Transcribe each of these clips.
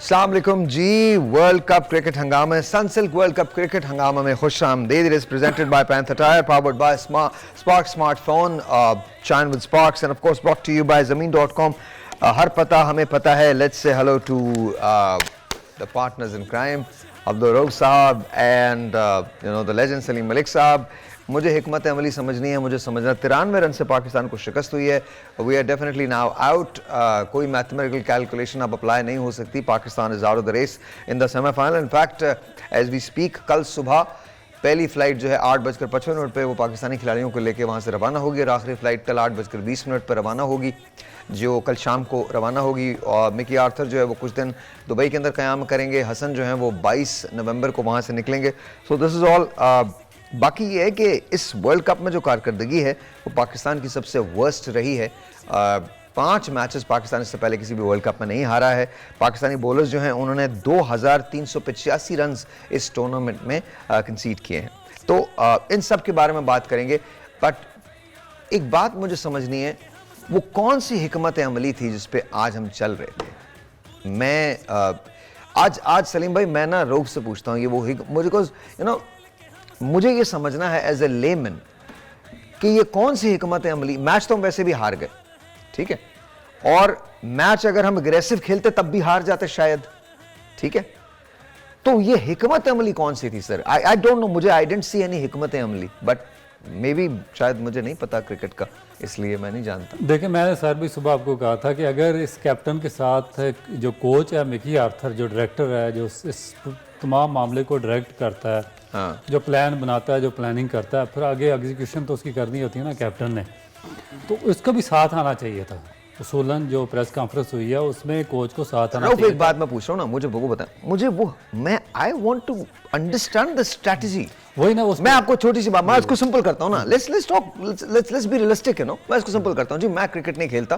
अस्सलाम वालेकुम जी। वर्ल्ड कप क्रिकेट हंगामा, सनसिल्क वर्ल्ड कप क्रिकेट हंगामा में खुश आमदीद। It is presented by Panther tyre, powered by Spark smartphone, shine with sparks and of course brought to you by ज़मीन.com। हर पता हमें पता है। Let's say hello to the partners in crime, Abdul Rauf साहब and the legend Saleem Malik साहब। मुझे हिकमत अमली समझनी है, मुझे समझना 93 रन से पाकिस्तान को शिकस्त हुई है। We are definitely now out. कोई मैथमेटिकल कैलकुलेशन अब अप्लाई नहीं हो सकती। Pakistan is out of the race in the semifinal. In fact as we speak कल सुबह पहली फ्लाइट जो है 8:55 पे वो पाकिस्तानी खिलाड़ियों को लेकर वहाँ से रवाना होगी और आखिरी फ्लाइट कल 8:20 पर रवाना होगी, जो कल शाम को रवाना होगी। और मिकी आर्थर जो है वो कुछ दिन दुबई के अंदर क़याम करेंगे। हसन जो है वो 22 नवंबर को वहाँ से निकलेंगे। So this is all. बाकी ये है कि इस वर्ल्ड कप में जो कारकर्दगी है वो पाकिस्तान की सबसे वर्स्ट रही है। 5 मैचेस पाकिस्तान इससे पहले किसी भी वर्ल्ड कप में नहीं हारा है। पाकिस्तानी बॉलर्स जो हैं उन्होंने 2385 रन इस टूर्नामेंट में कंसीड किए हैं। तो इन सब के बारे में बात करेंगे। बट एक बात मुझे समझनी है, वो कौन सी हिकमत अमली थी जिस पे आज हम चल रहे थे। मैं आज सलीम भाई, मैं ना रऊफ से पूछता हूँ, ये वो मुझे मुझे ये समझना है एज ए लेमन कि ये कौन सी हिकमत अमली। मैच तो हम वैसे भी हार गए, ठीक है, और मैच अगर हम अग्रेसिव खेलते तब भी हार जाते शायद, ठीक है। तो ये हिकमत अमली कौन सी थी सर? आई डोंट नो, मुझे आई डेंट सी एनी हिकमत अमली, बट मे बी शायद मुझे नहीं पता क्रिकेट का, इसलिए मैं नहीं जानता। देखिए, मैंने सर भी सुबह आपको कहा था कि अगर इस कैप्टन के साथ जो कोच है मिकी आर्थर, जो डायरेक्टर है, जो इस तमाम मामले को डायरेक्ट करता है, हाँ, जो प्लान बनाता है, जो प्लानिंग करता है, फिर आगे एग्जीक्यूशन तो उसकी करनी होती है ना कैप्टन ने, तो उसका भी साथ आना चाहिए था। उसूलन जो प्रेस कॉन्फ्रेंस हुई है उसमें कोच को साथ आना चाहिए। एक बात मैं पूछ रहा हूँ ना, मुझे वो बताएं, मुझे वो मैं I want to understand the strategy. वही ना, मैं आपको छोटी सी बात, मैं इसको सिंपल करता हूँ ना। Let's talk, let's be realistic, you know. मैं इसको सिंपल करता हूँ जी। मैं क्रिकेट नहीं खेलता,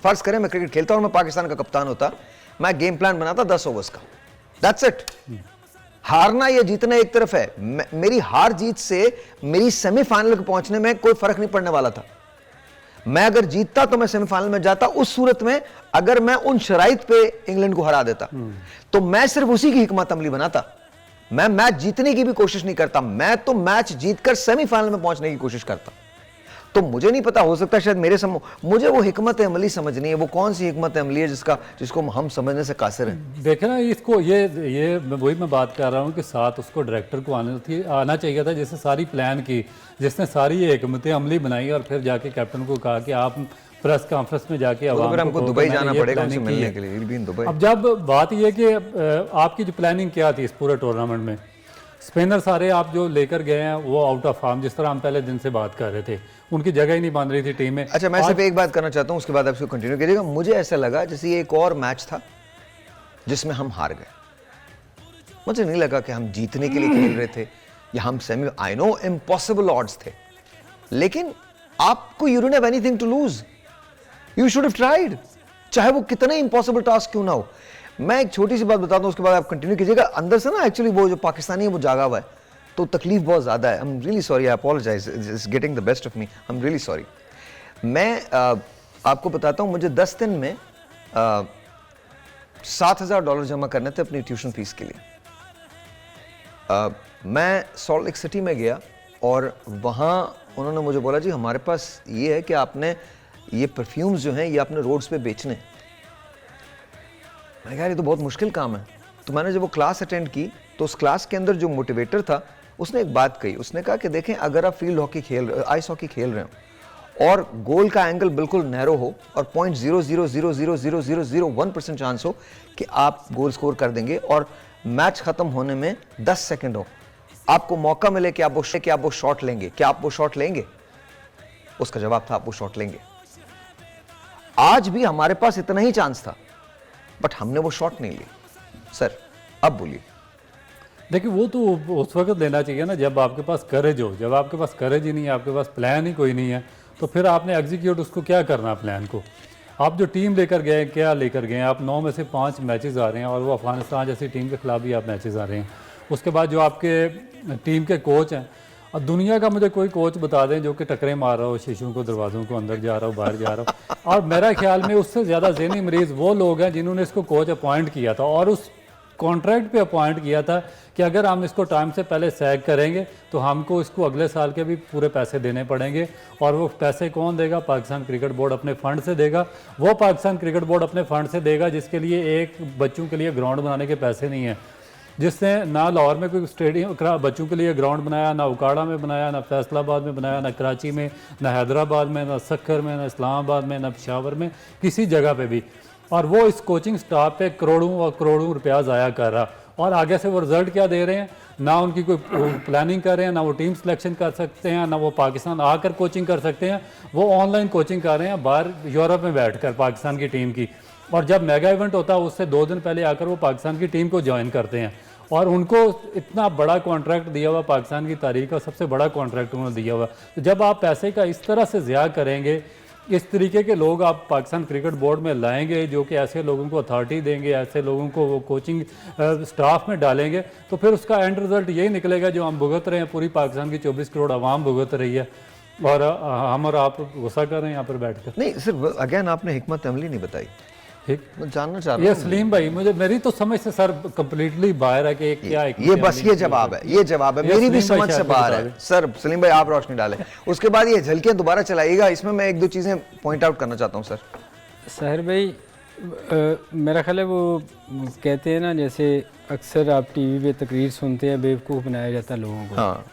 फर्ज करें मैं क्रिकेट खेलता और मैं पाकिस्तान का कप्तान होता, मैं गेम प्लान बनाता 10 ओवर्स का, दैट्स इट। हारना या जीतना एक तरफ है, मेरी हार जीत से मेरी सेमीफाइनल को पहुंचने में कोई फर्क नहीं पड़ने वाला था। मैं अगर जीतता तो मैं सेमीफाइनल में जाता। उस सूरत में अगर मैं उन शराइत पे इंग्लैंड को हरा देता तो मैं सिर्फ उसी की हिकमत अमली बनाता। मैं मैच जीतने की भी कोशिश नहीं करता, मैं तो मैच जीतकर सेमीफाइनल में पहुंचने की कोशिश करता। तो मुझे नहीं पता, हो सकता है शायद मुझे वो हिकमत अमली समझनी है। वो कौन सी हिकमत अमली है जिसको हम समझने से कासिर हैं। देखे ना, इसको ये वही मैं बात कर रहा हूँ कि साथ उसको डायरेक्टर को आना चाहिए था, जिसने सारी प्लान की, जिसने सारी ये हिकमत अमली बनाई और फिर जाके कैप्टन को कहा कि आप प्रेस कॉन्फ्रेंस में जाके हमको दुबई जाना पड़ेगा उनसे मिलने के लिए। अब जब बात यह कि आपकी जो प्लानिंग क्या थी इस पूरे टूर्नामेंट में, स्पिनर सारे आप जो लेकर गए हैं वो आउट ऑफ फॉर्म, जिस तरह हम पहले दिन से बात कर रहे थे, उनकी जगह ही नहीं बन रही थी टीम में। अच्छा, मैं सिर्फ एक बात करना चाहता हूं, उसके बाद आप इसको कंटिन्यू कीजिएगा। मुझे ऐसा लगा जैसे ये एक और मैच था जिसमें हम हार गए। मुझे नहीं लगा कि हम जीतने के लिए खेल रहे थे या हम semi, I know impossible odds थे, लेकिन आपको you don't have anything to lose, you should have tried, चाहे वो कितना इम्पॉसिबल टास्क क्यों ना हो। मैं एक छोटी सी बात बताता हूं, उसके बाद आप कंटिन्यू कीजिएगा। अंदर से ना एक्चुअली वो जो पाकिस्तानी है वो जागा हुआ है, तो तकलीफ बहुत ज्यादा है। I am really sorry, I apologise, it's getting the best of me, I am really sorry. मैं आपको बताता हूं, मुझे 10 दिन में $7,000 जमा करने थे अपनी ट्यूशन फीस के लिए। मैं सॉल्ट लेक सिटी में गया और वहाँ उन्होंने मुझे बोला, जी हमारे पास ये है कि आपने ये परफ्यूम्स जो हैं ये आपने रोड्स पे बेचने। मैंने कहा ये तो बहुत मुश्किल काम है। तो मैंने जब वो क्लास अटेंड की तो उस क्लास के अंदर जो मोटिवेटर था उसने एक बात कही। उसने कहा कि देखें, अगर आप फील्ड हॉकी आइस हॉकी खेल रहे हो और गोल का एंगल बिल्कुल नैरो हो और 0.00000001% चांस हो कि आप गोल स्कोर कर देंगे और मैच खत्म होने में 10 सेकंड हो, आपको मौका मिले कि आप वो शॉट लेंगे, क्या आप वो शॉट लेंगे? उसका जवाब था, आप वो शॉट लेंगे। आज भी हमारे पास इतना ही चांस था, बट हमने वो शॉट नहीं ली। सर अब बोलिए। देखिए, वो तो उस वक्त लेना चाहिए ना जब आपके पास करेज हो। जब आपके पास करेज ही नहीं है, आपके पास प्लान ही कोई नहीं है, तो फिर आपने एग्जीक्यूट उसको क्या करना प्लान को। आप जो टीम लेकर गए, क्या लेकर गए? आप 9 में से 5 मैचेस आ रहे हैं और वो अफगानिस्तान जैसी टीम के खिलाफ भी आप मैचेस आ रहे हैं। उसके बाद जो आपके टीम के कोच हैं अब दुनिया का मुझे कोई कोच बता दें जो कि टकरे मार रहा हो शीशों को, दरवाजों को, अंदर जा रहा हो, बाहर जा रहा हो। और मेरा ख्याल में उससे ज़्यादा ज़हनी मरीज़ वो लोग हैं जिन्होंने इसको कोच अपॉइंट किया था और उस कॉन्ट्रैक्ट पे अपॉइंट किया था कि अगर हम इसको टाइम से पहले सैग करेंगे तो हमको इसको अगले साल के भी पूरे पैसे देने पड़ेंगे। और वो पैसे कौन देगा? पाकिस्तान क्रिकेट बोर्ड अपने फ़ंड से देगा। वो पाकिस्तान क्रिकेट बोर्ड अपने फ़ंड से देगा जिसके लिए एक बच्चों के लिए ग्राउंड बनाने के पैसे नहीं हैं, जिसने ना लाहौर में कोई स्टेडियम बच्चों के लिए ग्राउंड बनाया, ना उकाड़ा में बनाया, ना फैसलाबाद में बनाया, ना कराची में, ना हैदराबाद में, ना सक्खर में, ना इस्लामाबाद में, ना पेशावर में, किसी जगह पे भी। और वो इस कोचिंग स्टाफ पे करोड़ों और करोड़ों रुपया ज़ाया कर रहा, और आगे से वो रिज़ल्ट क्या दे रहे हैं? ना उनकी कोई प्लानिंग कर रहे हैं, ना वो टीम सिलेक्शन कर सकते हैं, ना वो पाकिस्तान आकर कोचिंग कर सकते हैं। वो ऑनलाइन कोचिंग कर रहे हैं बाहर यूरोप में बैठकर पाकिस्तान की टीम की। और जब मेगा इवेंट होता है उससे 2 दिन पहले आकर वो पाकिस्तान की टीम को ज्वाइन करते हैं। और उनको इतना बड़ा कॉन्ट्रैक्ट दिया हुआ, पाकिस्तान की तारीख का सबसे बड़ा कॉन्ट्रैक्ट उन्होंने दिया हुआ। तो जब आप पैसे का इस तरह से ज़िया करेंगे, इस तरीके के लोग आप पाकिस्तान क्रिकेट बोर्ड में लाएंगे जो कि ऐसे लोगों को अथॉरिटी देंगे, ऐसे लोगों को वो कोचिंग स्टाफ में डालेंगे, तो फिर उसका एंड रिज़ल्ट यही निकलेगा जो हम भुगत रहे हैं। पूरी पाकिस्तान की 24 करोड़ आवाम भुगत रही है और हम और आप गुस्सा कर रहे हैं यहाँ पर बैठ कर। नहीं सिर्फ अगेन आपने हिकमत अमली नहीं बताई, ठीक, मैं जानना चाह रहा ये हूँ। सलीम भाई मुझे मेरी तो समझ से सर कंप्लीटली बाहर है कि क्या है। ये बस ये जवाब है, ये जवाब है, मेरी भी समझ से बाहर है। सर सलीम भाई आप रोशनी डालें, उसके बाद ये झलकियां दोबारा चलाइएगा। इसमें मैं 1-2 चीजें पॉइंट आउट करना चाहता हूँ सर। साहिर भाई मेरा ख्याल है वो कहते हैं ना, जैसे अक्सर आप टीवी पे तकरीर सुनते हैं बेवकूफ़ बनाया जाता है लोगों को। हाँ,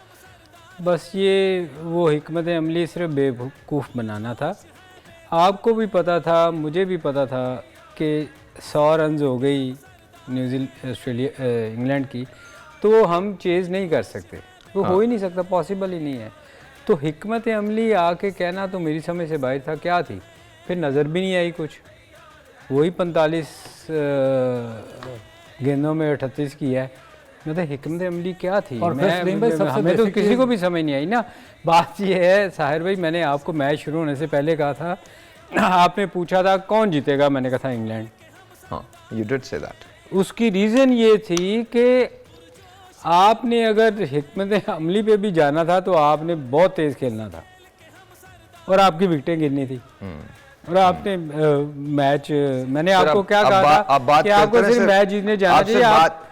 बस ये वो हिकमत अमली सिर्फ बेवकूफ़ बनाना था। आपको भी पता था, मुझे भी पता था कि 100 रन हो गई इंग्लैंड की, तो वो हम चेज़ नहीं कर सकते, वो हो ही नहीं सकता, पॉसिबल ही नहीं है। तो हिकमत अमली आके कहना तो मेरी समझ से बाहर था। क्या थी फिर? नज़र भी नहीं आई कुछ। वही 45 गेंदों में 38 की है। मतलब हिकमत अमली क्या थी? हमें तो किसी को भी समझ नहीं आई ना। बात ये है साहिर भाई, मैंने आपको मैच शुरू होने से पहले कहा था, आपने पूछा था कौन जीतेगा, मैंने कहा था इंग्लैंड। हाँ, you did say that. उसकी रीज़न ये थी कि आपने अगर हिकमत अमली पे भी जाना था तो आपने बहुत तेज़ खेलना था और आपकी विकेटें गिरनी थी। और आपने मैच, मैंने आपको क्या कहा था कि आपको सिर्फ मैच जीतने जाना चाहिए, आप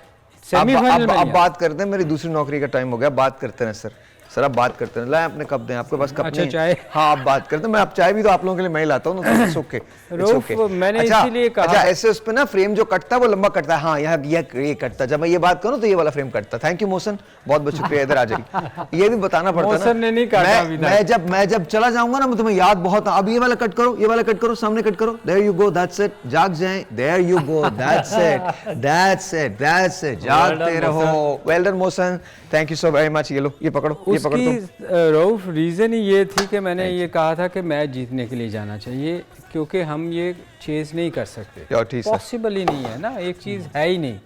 सेमीफाइनल में। अब बात करते हैं, मेरी दूसरी नौकरी का टाइम हो गया, बात करते हैं सर। सर आप बात करते हैं, लाए अपने कप दें, आपके पास कप अच्छा, चाय? हाँ आप बात करते हैं, मैं आप चाय भी तो आप लोगों के लिए मैं ही लाता हूँ ना, तो ओके। मैंने इसीलिए कहा, अच्छा ऐसे उस पे ना फ्रेम जो कटता है वो लंबा कटता है। हाँ ये कटता है, जब मैं ये बात करूँ तो ये वाला फ्रेम कटता है। थैंक यू मोहसन, बहुत बहुत शुक्रिया, इधर आ जाइए। ये भी बताना पड़ता है। मोहसन ने नहीं काटा। मैं जब चला जाऊंगा ना, मैं तुम्हें याद बहुत, अब ये वाला कट करो, ये वाला कट करो, सामने कट करो, there you go, that's it, जाग जाएं, there you go, that's it, that's it, that's it, जागते रहो। Well done Mohsin, thank you so very much. ये लो, ये पकड़ो, ये पकड़ो। रऊफ रीज़न ही ये थी कि मैंने ये कहा था कि मैच जीतने के लिए जाना चाहिए, क्योंकि हम ये चेज़ नहीं कर सकते, पॉसिबल ही नहीं है ना, एक चीज़ है ही नहीं,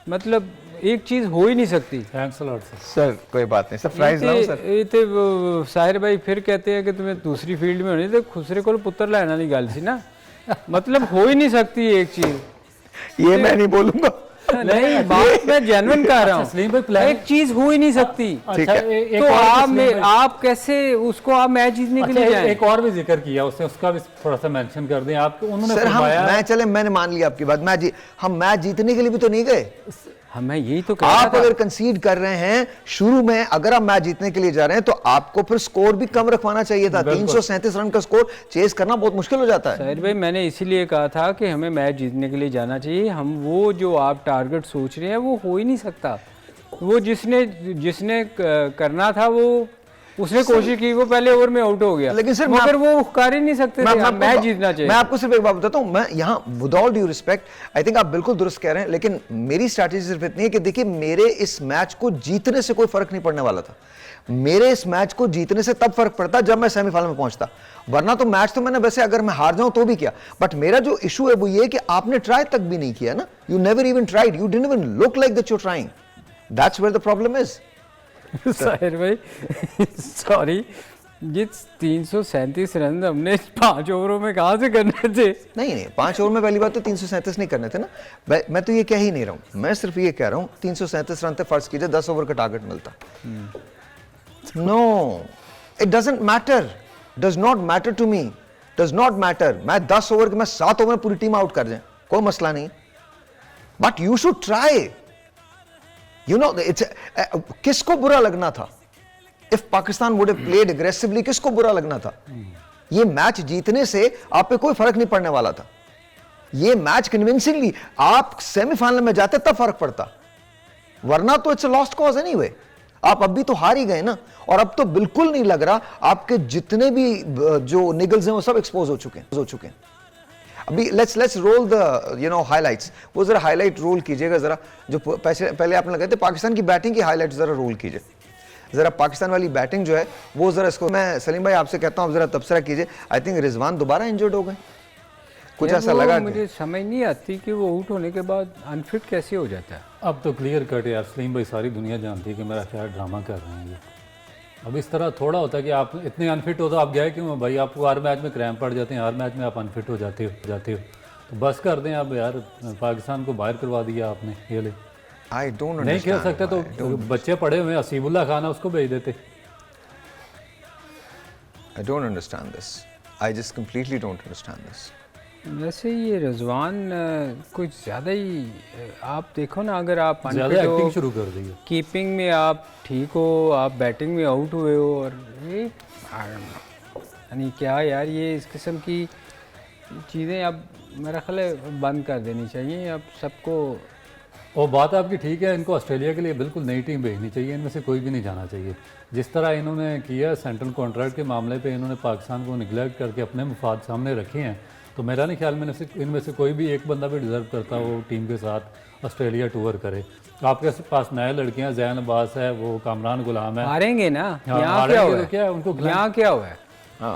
मतलब एक चीज़ हो ही नहीं सकती। थैंक्स अ लॉट सर कोई बात नहीं, सरप्राइज लाओ सर। ये तो साहिर भाई फिर कहते हैं कि तुम्हें दूसरी फील्ड में होनी, तो खुसरे को पुत्र लाना नहीं गल सी ना, मतलब हो ही नहीं सकती एक चीज़। ये मैं नहीं बोलूंगा, नहीं बात मैं जेन्युइन कह रहा हूँ, एक चीज हो ही नहीं सकती। ठीक है, तो आप कैसे उसको आप मैच जीतने के लिए जाएं? एक और भी जिक्र किया उसने, उसका भी थोड़ा सा मेंशन कर दें आप। उन्होंने सर मैंने मान लिया आपकी बात, हम मैच जीतने के लिए भी तो नहीं गए। मैं यही तो कह रहा था। आप अगर कंसीड कर रहे हैं शुरू में, अगर आप मैच जीतने के लिए जा रहे हैं तो आपको फिर स्कोर भी कम रखवाना चाहिए था। 337 रन का स्कोर चेस करना बहुत मुश्किल हो जाता है। साहिर भाई मैंने इसीलिए कहा था कि हमें मैच जीतने के लिए जाना चाहिए। हम वो जो आप टारगेट सोच रहे हैं वो हो ही नहीं सकता। वो जिसने करना था वो उसने कोशिश की, वो पहले ओवर में आउट हो गया, लेकिन सर मगर वो कर ही नहीं सकते थे, मैच जीतना चाहिए। मैं आपको सिर्फ एक बात बताता हूं, मैं यहाँ with all due respect, I think आप बिल्कुल दुरुस्त कह रहे हैं, लेकिन मेरी स्ट्रैटेजी सिर्फ इतनी है कि देखिए मेरे इस मैच को जीतने से कोई फर्क नहीं पड़ने वाला था। मेरे इस मैच को जीतने से तब फर्क पड़ता जब मैं सेमीफाइनल में पहुंचता, वरना तो मैच तो मैंने वैसे अगर मैं हार जाऊं तो भी किया, बट मेरा जो इशू है वो ये कि आपने ट्राई तक भी नहीं किया ना। You never even tried, you didn't even look like that you are trying, that's where the problem is. Sahir भाई सॉरी, ये 337 रन हमने 5 ओवरों में कहाँ से करने थे? नहीं 5 ओवर में पहली बात तो 337 नहीं करने थे ना। मैं तो ये कह ही नहीं रहा हूँ, मैं सिर्फ ये कह रहा हूँ 337 रन थे, फर्ज कीजिए 10 ओवर का टारगेट मिलता, No, it doesn't matter. Does not matter to me. Does not matter. मैं 10 ओवर के मैं 7 ओवर में पूरी टीम आउट कर जाए, कोई मसला नहीं. But you should try. You know, it's किसको बुरा लगना था? If Pakistan would have played aggressively, किसको बुरा लगना था? ये मैच जीतने से आप पे कोई फर्क नहीं पड़ने वाला था. ये मैच कन्विंसिंगली आप सेमीफाइनल में जाते तब फर्क पड़ता, वरना तो it's a lost cause anyway. आप अभी तो हार ही गए ना, और अब तो बिल्कुल नहीं लग रहा आपके जितने भी जो निगल्स हैं वो सब एक्सपोज हो चुके हैं. अभी लेट्स रोल द हाइलाइट्स. वो जरा हाईलाइट रोल कीजिएगा जरा, जो पहले आपने लगाए थे पाकिस्तान की बैटिंग की हाईलाइट जरा रोल कीजिए. जरा पाकिस्तान वाली बैटिंग जो है वो जरा इसको, मैं सलीम भाई आपसे कहता हूँ जरा तबसरा कीजिए. आई थिंक रिजवान दोबारा इंजर्ड हो गए, कुछ ऐसा लगा. मुझे समझ नहीं आती कि वो आउट होने के बाद अनफिट कैसे हो जाता है. अब तो क्लियर कट यार, सलीम भाई सारी दुनिया जानती है कि मेरा क्या ड्रामा कर रहे हैं ये. अब इस तरह थोड़ा होता है कि आप इतने अनफिट हो तो आप गए क्यों भाई? आपको हर मैच में क्रैम्प पड़ जाते हैं, हर मैच में आप अनफिट हो जाते हो. तो बस कर दें अब यार, पाकिस्तान को बाहर करवा दिया आपने. ये ले आई डोंट नहीं खेल सकते तो बच्चे पड़े हुए हसीबुल्ला खान है, उसको भेज देते. I don't understand this. I just completely don't understand this. वैसे ये रिजवान कुछ ज़्यादा ही, आप देखो ना, अगर आप ज़्यादा एक्टिंग शुरू कर दी है. कीपिंग में आप ठीक हो, आप बैटिंग में आउट हुए हो, और ये यानी क्या यार, ये इस किस्म की चीज़ें अब मेरा ख्याल है बंद कर देनी चाहिए अब सबको. और बात आपकी ठीक है, इनको ऑस्ट्रेलिया के लिए बिल्कुल नई टीम भेजनी चाहिए, इनमें से कोई भी नहीं जाना चाहिए. जिस तरह इन्होंने किया सेंट्रल कॉन्ट्रैक्ट के मामले पे, इन्होंने पाकिस्तान को निगलेक्ट करके अपने मफाद सामने रखे हैं, तो मेरा नहीं ख्याल में इनमें से कोई भी एक बंदा भी डिज़र्व करता वो टीम के साथ ऑस्ट्रेलिया टूर करे. आपके पास नए लड़कियां, जैन अब्बास है, वो कामरान गुलाम है. हारेंगे ना, यहाँ क्या हुआ है? यहाँ क्या हुआ है?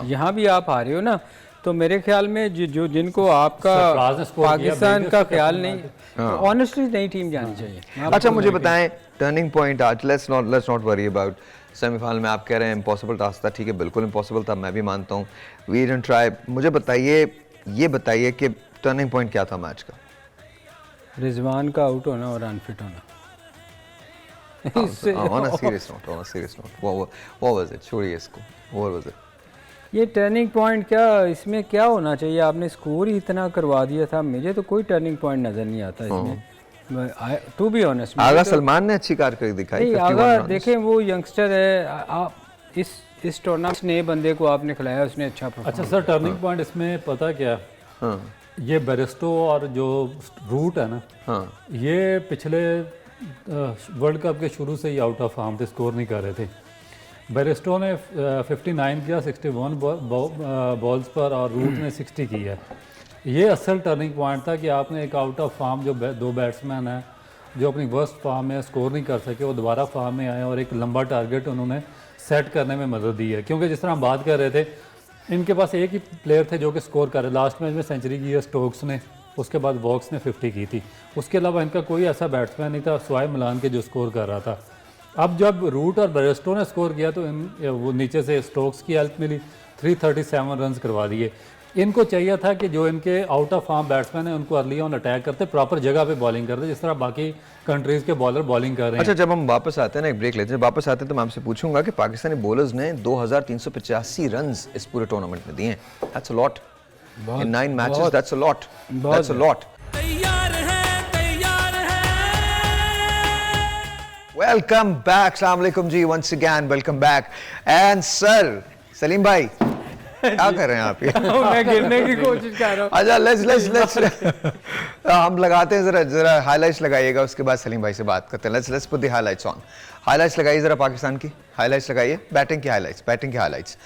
यहाँ भी आप हारे हो ना, तो मेरे ख्याल में जो जिनको आपका पाकिस्तान का ख्याल नहीं, ऑनेस्टली नई टीम जानी चाहिए. अच्छा मुझे बताएं, टर्निंग पॉइंट आज, let's not worry about semifinal में. आप कह रहे हैं इम्पॉसिबल टास्क था, ठीक है बिल्कुल इम्पॉसिबल था, मैं भी मानता हूँ. We didn't try. मुझे बताइए कि टर्निंग पॉइंट क्या था मैच का? रिजवान का आउट होना और अनफिट होना. On a serious note, what was it? छोड़िए इसको. What was it? ये टर्निंग पॉइंट क्या, इसमें क्या होना चाहिए? आपने स्कोर ही इतना करवा दिया था, मुझे तो कोई टर्निंग पॉइंट नज़र नहीं आता इसमें, टू बी ऑनेस्ट. आगा सलमान ने अच्छी कारकर्दगी दिखाई. आगा देखें, वो यंगस्टर है, आप इस टूर्नामेंट नए बंदे को आपने खिलाया, उसने अच्छा परफॉर्म. अच्छा सर, टर्निंग पॉइंट इसमें पता क्या, ये बेरिस्टो और जो रूट है ना, ये पिछले वर्ल्ड कप के शुरू से ही आउट ऑफ फॉर्म थे, स्कोर नहीं कर रहे थे. बेरिस्टो ने 59 किया 61 बॉल्स पर, और रूट ने 60 किया. ये असल टर्निंग पॉइंट था कि आपने एक आउट ऑफ फॉर्म जो दो बैट्समैन हैं जो अपनी वर्स्ट फॉर्म में स्कोर नहीं कर सके, वो दोबारा फॉर्म में आए और एक लंबा टारगेट उन्होंने सेट करने में मदद दी है. क्योंकि जिस तरह हम बात कर रहे थे, इनके पास एक ही प्लेयर थे जो कि स्कोर कर रहे. लास्ट मैच में सेंचुरी की है स्टोक्स ने, उसके बाद वॉक्स ने 50 की थी. उसके अलावा इनका कोई ऐसा बैट्समैन नहीं था स्वाय मिलान के जो स्कोर कर रहा था. अब जब रूट और बेरिस्टो ने स्कोर किया तो वो नीचे से स्टोक्स की हेल्प मिली, 337 रन करवा दिए. इनको चाहिए था कि जो इनके आउट ऑफ फॉर्म बैट्समैन हैं उनको अर्ली ऑन अटैक करते, प्रॉपर जगह पे बॉलिंग करते, जिस तरह बाकी कंट्रीज़ के बॉलर बॉलिंग कर रहे हैं. अच्छा, जब हम वापस आते हैं ना, एक ब्रेक लेते हैं, वापस आते हैं तो मैं आपसे पूछूंगा कि पाकिस्तानी बॉलर्स ने 2385 रन इस पूरे टूर्नामेंट में दिए हैं. That's a lot in 9 matches. That's a lot. That's a lot. Welcome back. अस्सलाम वालेकुम जी, once again welcome back. And sir Saleem भाई क्या कर रहे हैं आप? मैं गिरने की कोशिश कर रहा हूं. अच्छा, लेट्स हम लगाते हैं, जरा हाइलाइट्स लगाइएगा, उसके बाद सलीम भाई से बात करते हैं. Let's put the highlights on. Highlights लगाइए जरा, पाकिस्तान की हाइलाइट्स लगाइए, बैटिंग की highlights.